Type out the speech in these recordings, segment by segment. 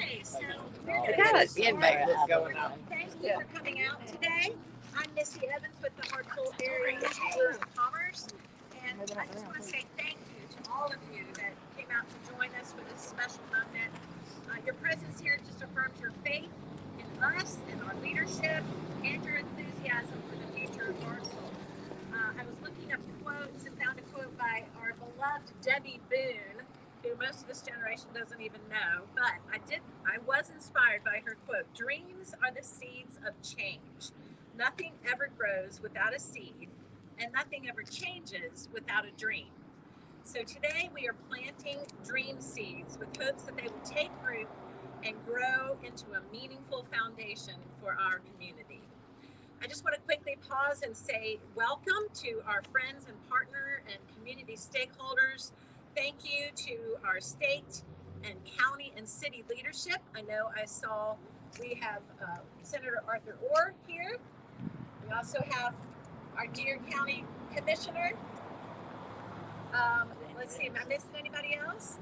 Okay, so we're I going got to it. The invite was going up. Thank you for coming out today. I'm Missy Evans with the Hartselle Area Chamber of Commerce, and I just want to say thank you to all of you that came out to join us for this special moment. Your presence here just affirms your faith in us and our leadership and your enthusiasm for the future of Hartselle. I was looking up quotes and found a quote by our beloved Debbie Boone, who most of this generation doesn't even know, but I was inspired by her quote. Dreams are the seeds of change. Nothing ever grows without a seed, and nothing ever changes without a dream. So today we are planting dream seeds with hopes that they will take root and grow into a meaningful foundation for our community. I just want to quickly pause and say welcome to our friends and partner and community stakeholders. Thank you to our state and county and city leadership. I know we have Senator Arthur Orr here. We also have our dear county commissioner. Let's see, am I missing anybody else?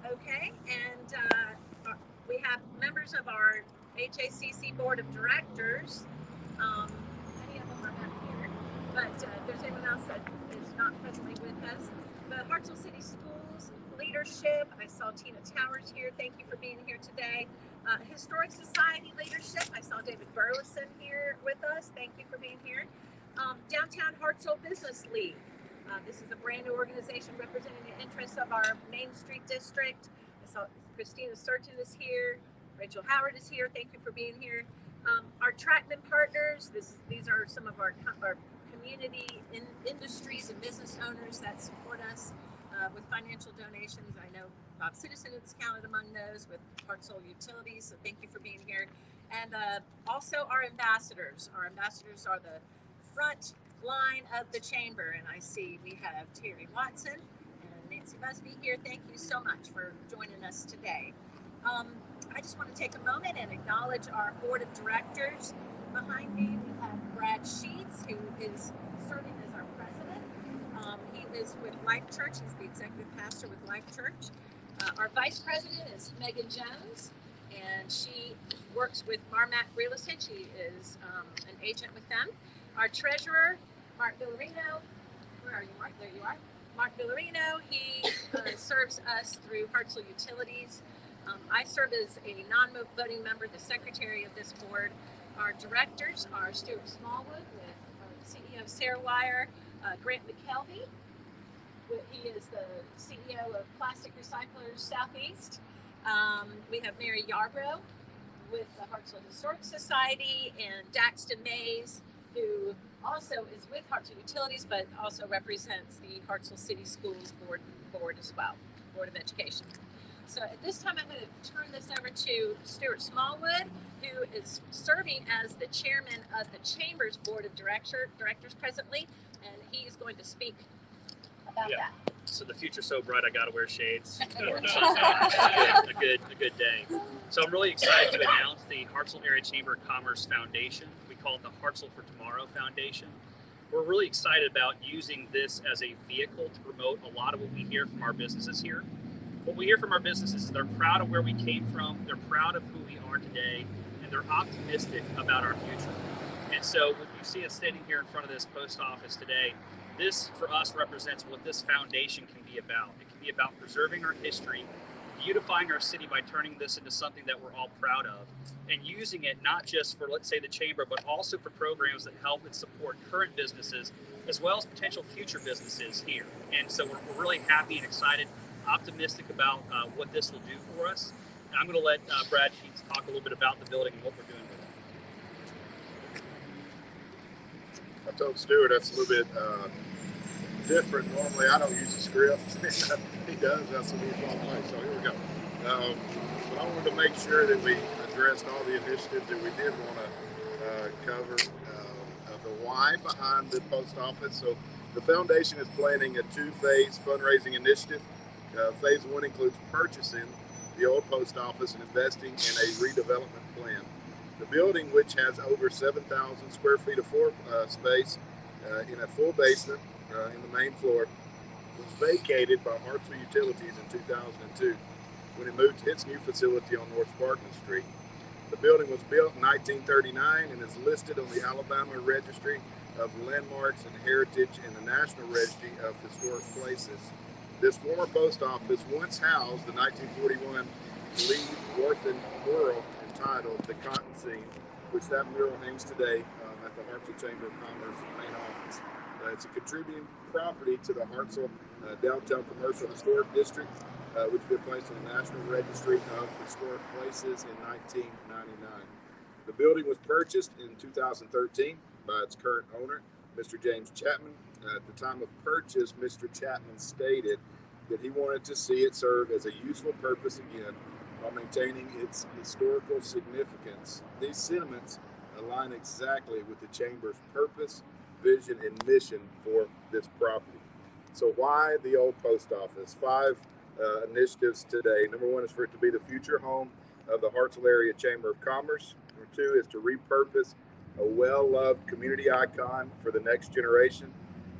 Okay, and we have members of our HACC Board of Directors. Many of them are not here, but if there's anyone else that is not presently with us. The Hartselle City Schools leadership, I saw Tina Towers here. Thank you for being here today. Historic Society leadership, I saw David Burleson here with us. Thank you for being here. Downtown Hartselle Business League. This is a brand new organization representing the interests of our Main Street district. I saw Christina Surton is here. Rachel Howard is here. Thank you for being here. Our Trackman partners, these are some of our community industries and business owners that support us with financial donations. I know Bob Citizen is counted among those with Hartselle Utilities, so thank you for being here. And also our ambassadors. Our ambassadors are the front line of the chamber, and I see we have Terry Watson and Nancy Busby here. Thank you so much for joining us today. I just want to take a moment and acknowledge our board of directors. Behind me, we have Brad Sheets, who is serving as our president. He is with Life Church. He's the executive pastor with Life Church. Our vice president is Megan Jones, and she works with Marmac Real Estate. She is an agent with them. Our treasurer, Mark Villarino. Where are you, Mark? There you are. Mark Villarino. He serves us through Hartselle Utilities. I serve as a non-voting member, the secretary of this board. Our directors are Stuart Smallwood with CEO Sarah Wire, Grant McKelvey. He is the CEO of Plastic Recyclers Southeast. We have Mary Yarbrough with the Hartselle Historic Society, and Daxton Mays, who also is with Hartselle Utilities, but also represents the Hartselle City Schools Board as well, Board of Education. So at this time, I'm going to turn this over to Stuart Smallwood, who is serving as the chairman of the Chamber's Board of Directors presently, and he is going to speak about that. So the future's so bright, I got to wear shades. a good day. So I'm really excited to announce the Hartselle Area Chamber of Commerce Foundation. We call it the Hartselle For Tomorrow Foundation. We're really excited about using this as a vehicle to promote a lot of what we hear from our businesses here. What we hear from our businesses is they're proud of where we came from, they're proud of who we are today, and they're optimistic about our future. And so when you see us standing here in front of this post office today, this for us represents what this foundation can be about. It can be about preserving our history, beautifying our city by turning this into something that we're all proud of, and using it not just for, let's say, the chamber, but also for programs that help and support current businesses as well as potential future businesses here. And so we're really happy and excited, optimistic about what this will do for us. And I'm going to let Brad Sheets talk a little bit about the building and what we're doing with it. I told Stuart that's a little bit different. Normally I don't use a script. He does. That's a little fun way. So here we go. But I wanted to make sure that we addressed all the initiatives that we did want to cover. The why behind the post office. So the foundation is planning a two-phase fundraising initiative. Phase one includes purchasing the old post office and investing in a redevelopment plan. The building, which has over 7,000 square feet of floor space in a full basement in the main floor, was vacated by Hartselle Utilities in 2002. when it moved to its new facility on North Sparkman Street. The building was built in 1939 and is listed on the Alabama Registry of Landmarks and Heritage and the National Registry of Historic Places. This former post office once housed the 1941 Lee Worthen mural entitled The Cotton Scene, which that mural hangs today at the Hartselle Chamber of Commerce main office. It's a contributing property to the Hartselle Downtown Commercial Historic District, which has been placed on the National Registry of Historic Places in 1999. The building was purchased in 2013 by its current owner, Mr. James Chapman. At the time of purchase, Mr. Chapman stated that he wanted to see it serve as a useful purpose again while maintaining its historical significance. These sentiments align exactly with the Chamber's purpose, vision, and mission for this property. So why the old post office? 5 initiatives today. Number 1 is for it to be the future home of the Hartselle Area Chamber of Commerce. Number 2 is to repurpose a well-loved community icon for the next generation.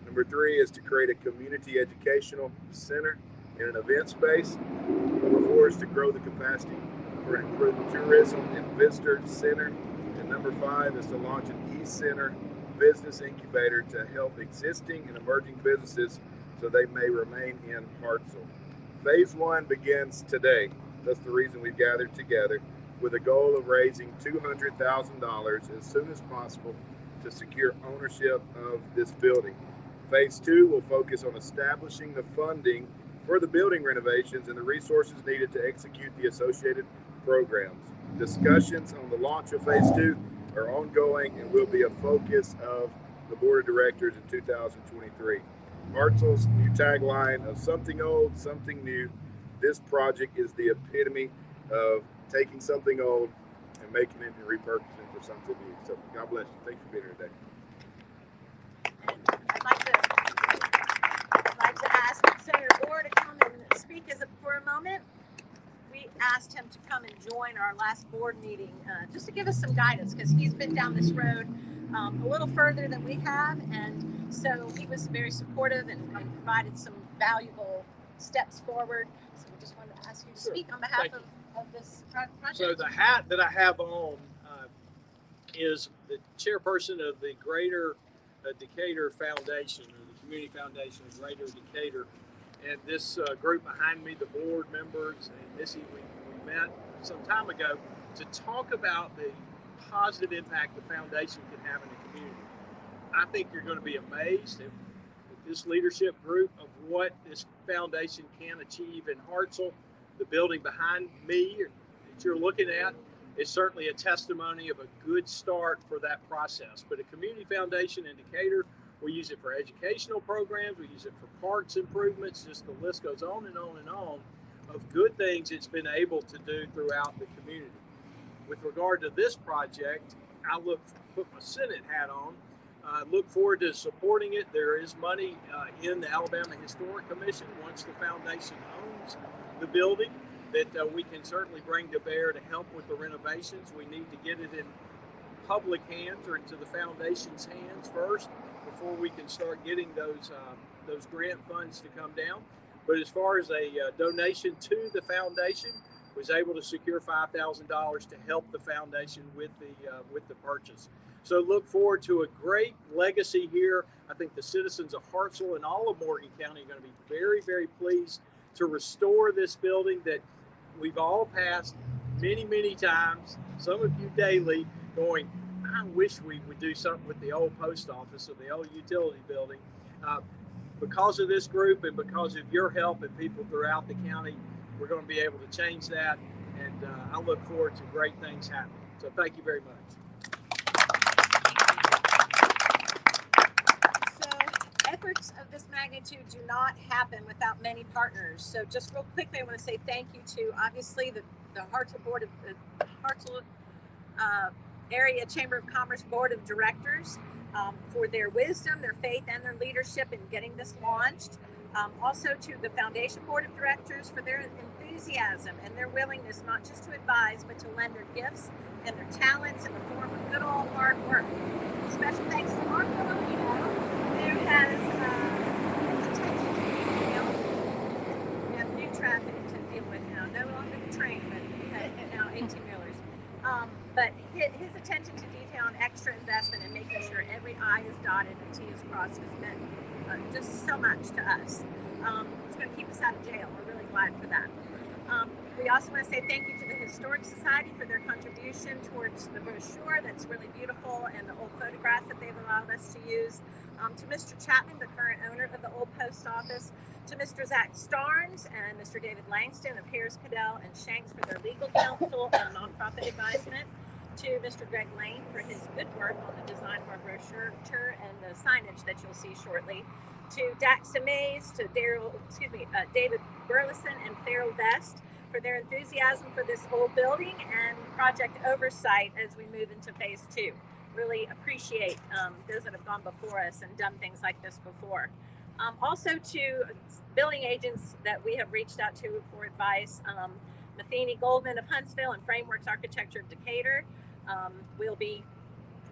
Number 3 is to create a community educational center in an event space. Number 4 is to grow the capacity for an improved tourism and visitor center. And number 5 is to launch an e-center business incubator to help existing and emerging businesses so they may remain in Hartselle. Phase 1 begins today. That's the reason we've gathered together, with a goal of raising $200,000 as soon as possible to secure ownership of this building. Phase 2 will focus on establishing the funding for the building renovations and the resources needed to execute the associated programs. Discussions on the launch of Phase 2 are ongoing and will be a focus of the Board of Directors in 2023. Hartselle's new tagline of something old, something new. This project is the epitome of taking something old and making it and repurposing it for something new. So God bless you. Thanks for being here today. I'd like to ask Senator Gore to come and speak for a moment. We asked him to come and join our last board meeting just to give us some guidance, because he's been down this road a little further than we have, and so he was very supportive and provided some valuable steps forward. So we just wanted to ask you to speak on behalf of this project. So the hat that I have on is the chairperson of the Greater Decatur Foundation, or the Community Foundation of Greater Decatur. And this group behind me, the board members and Missy, we met some time ago to talk about the positive impact the foundation can have in the community. I think you're going to be amazed at this leadership group of what this foundation can achieve in Hartselle. The building behind me that you're looking at is certainly a testimony of a good start for that process. But a community foundation in Decatur, we use it for educational programs, we use it for parks improvements, just the list goes on and on and on of good things it's been able to do throughout the community. With regard to this project, I put my Senate hat on. Look forward to supporting it. There is money in the Alabama Historic Commission once the foundation owns the building that we can certainly bring to bear to help with the renovations. We need to get it in public hands or into the foundation's hands first before we can start getting those grant funds to come down. But as far as a donation to the foundation, was able to secure $5,000 to help the foundation with the purchase. So look forward to a great legacy here. I think the citizens of Hartselle and all of Morgan County are going to be very, very pleased to restore this building that we've all passed many, many times, some of you daily, going, I wish we would do something with the old post office or the old utility building. Because of this group and because of your help and people throughout the county, we're going to be able to change that, and I look forward to great things happening. So thank you very much. Efforts of this magnitude do not happen without many partners. So just real quickly, I want to say thank you to obviously the Hartselle Board of Hartselle Area Chamber of Commerce Board of Directors for their wisdom, their faith, and their leadership in getting this launched. Also to the Foundation Board of Directors for their enthusiasm and their willingness not just to advise, but to lend their gifts and their talents in the form of good old hard work. Special thanks to Mark Filipino, who has attention to detail. We have new traffic to deal with now. No longer But his attention to detail and extra investment and making sure every I is dotted and T is crossed has meant just so much to us. It's going to keep us out of jail. We're really glad for that. We also want to say thank you to the Historic Society for their contribution towards the brochure that's really beautiful and the old photograph that they've allowed us to use. To Mr. Chapman, the current owner of the old post office, to Mr. Zach Starnes and Mr. David Langston of Harris, Cadell, and Shanks for their legal counsel and nonprofit advisement, to Mr. Greg Lane for his good work on the design of our brochure and the signage that you'll see shortly, to Daxa Mays, to David Burleson and Farrell Vest for their enthusiasm for this old building and project oversight as we move into phase 2. Really appreciate those that have gone before us and done things like this before. Also to billing agents that we have reached out to for advice, Matheny Goldman of Huntsville and Frameworks Architecture of Decatur. We'll be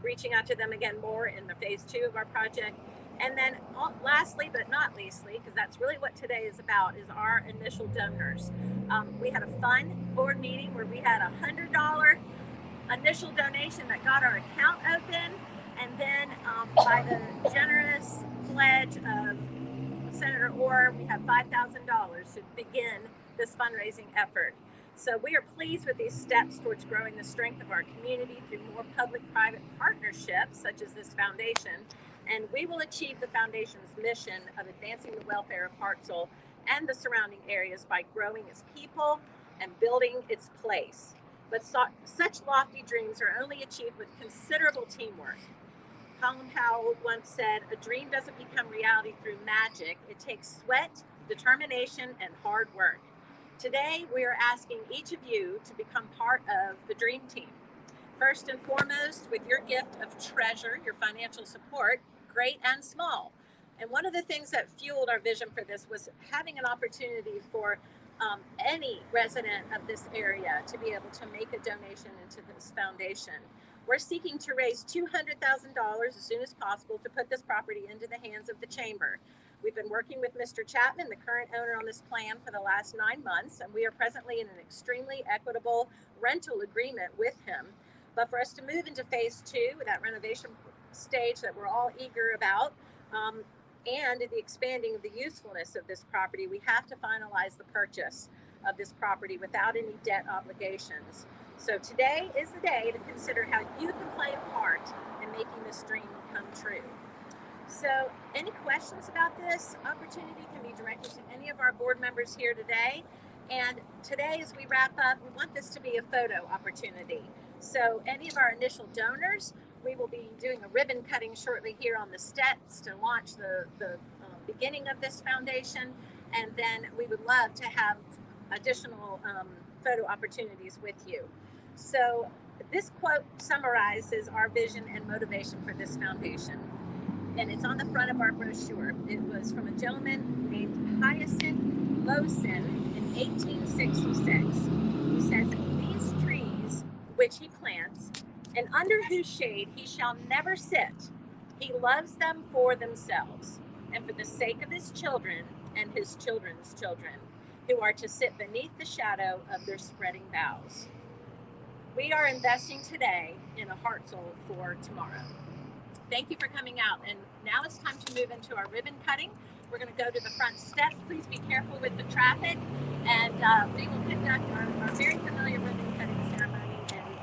reaching out to them again more in the phase 2 of our project. And then lastly, but not leastly, because that's really what today is about, is our initial donors. We had a fun board meeting where we had $100 initial donation that got our account open, and then by the generous pledge of Senator Orr, we have $5,000 to begin this fundraising effort. So we are pleased with these steps towards growing the strength of our community through more public-private partnerships, such as this foundation, and we will achieve the foundation's mission of advancing the welfare of Hartselle and the surrounding areas by growing its people and building its place. But such lofty dreams are only achieved with considerable teamwork. Colin Powell once said, "A dream doesn't become reality through magic. It takes sweat, determination, and hard work." Today, we are asking each of you to become part of the dream team. First and foremost, with your gift of treasure, your financial support, great and small. And one of the things that fueled our vision for this was having an opportunity for any resident of this area to be able to make a donation into this foundation. We're seeking to raise $200,000 as soon as possible to put this property into the hands of the Chamber. We've been working with Mr. Chapman, the current owner, on this plan for the last 9 months, and we are presently in an extremely equitable rental agreement with him. But for us to move into phase 2, that renovation stage that we're all eager about, and the expanding of the usefulness of this property, we have to finalize the purchase of this property without any debt obligations. So today is the day to consider how you can play a part in making this dream come true. So any questions about this opportunity can be directed to any of our board members here today. And today, as we wrap up, we want this to be a photo opportunity. So any of our initial donors, we will be doing a ribbon cutting shortly here on the steps to launch the beginning of this foundation. And then we would love to have additional photo opportunities with you. So this quote summarizes our vision and motivation for this foundation. And it's on the front of our brochure. It was from a gentleman named Hyacinth Lowson in 1866, who says, "These trees which he plants, and under whose shade he shall never sit, he loves them for themselves, and for the sake of his children and his children's children, who are to sit beneath the shadow of their spreading boughs." We are investing today in a Hartselle for tomorrow. Thank you for coming out. And now it's time to move into our ribbon cutting. We're going to go to the front steps. Please be careful with the traffic. And we will conduct our very familiar ribbon cutting ceremony. And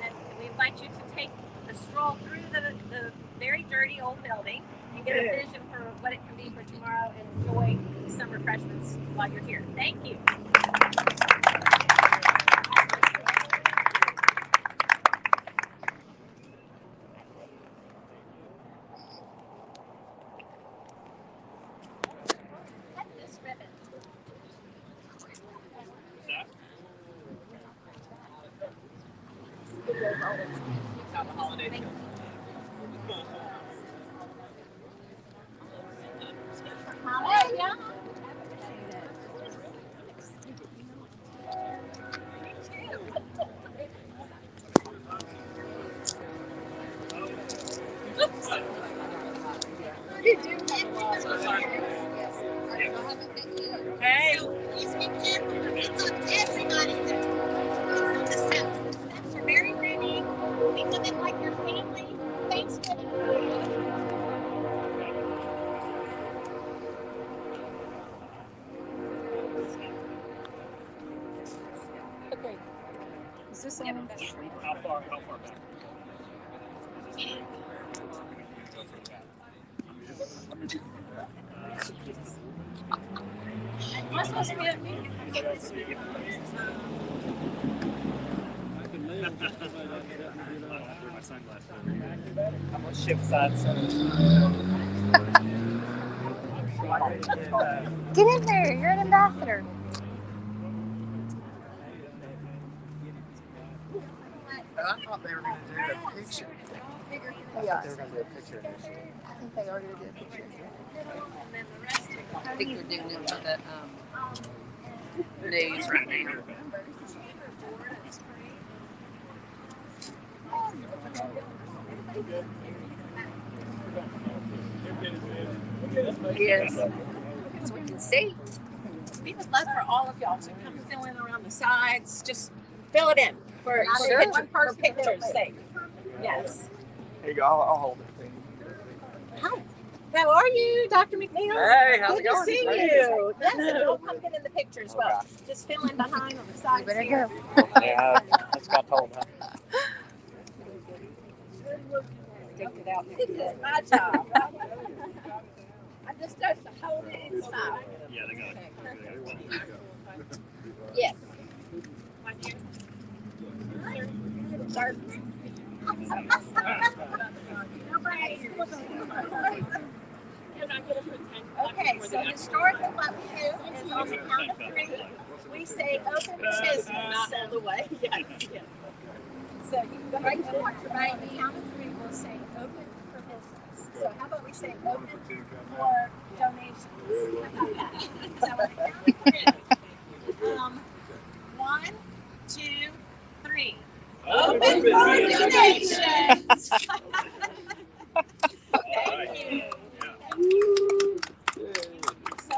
then we invite you to take a stroll through the very dirty old building and get a vision for what it can be for tomorrow and enjoy some refreshments while you're here. Thank you. Have a holiday. Thank you. Yeah. Hey. Please be careful. We took everybody to the steps. The steps are Okay. Is this on? How far back? Am I supposed to be at me? I'm gonna shift sides. Get in there. You're an ambassador. I thought they were going to do a picture. Yeah. They were going to do a picture initially. I think they are going to do a picture. I think they're doing it for the news right now. Yes, so we can see. We would love for all of y'all to come fill in around the sides. Just fill it in for Sure. for picture's sake. Yes. Here you go. I'll hold it. Hi. How are you, Dr. McNeil? Hey, how's Good it to going? see you. Yes, and don't come get in the picture as well. Just fill in behind on the sides. You better here. go. Yeah, that's got told. Huh? This is my job. I'm just supposed to hold it and smile. Yeah, they got it. Yes. One here. Sir. Okay, so historically what we do is on the count of three, we say open business all the way. Yes, yes. So you can go right to watch your right. On the count of three, we'll say open for business. So how about we say open for donations? How about that? So on the count of three,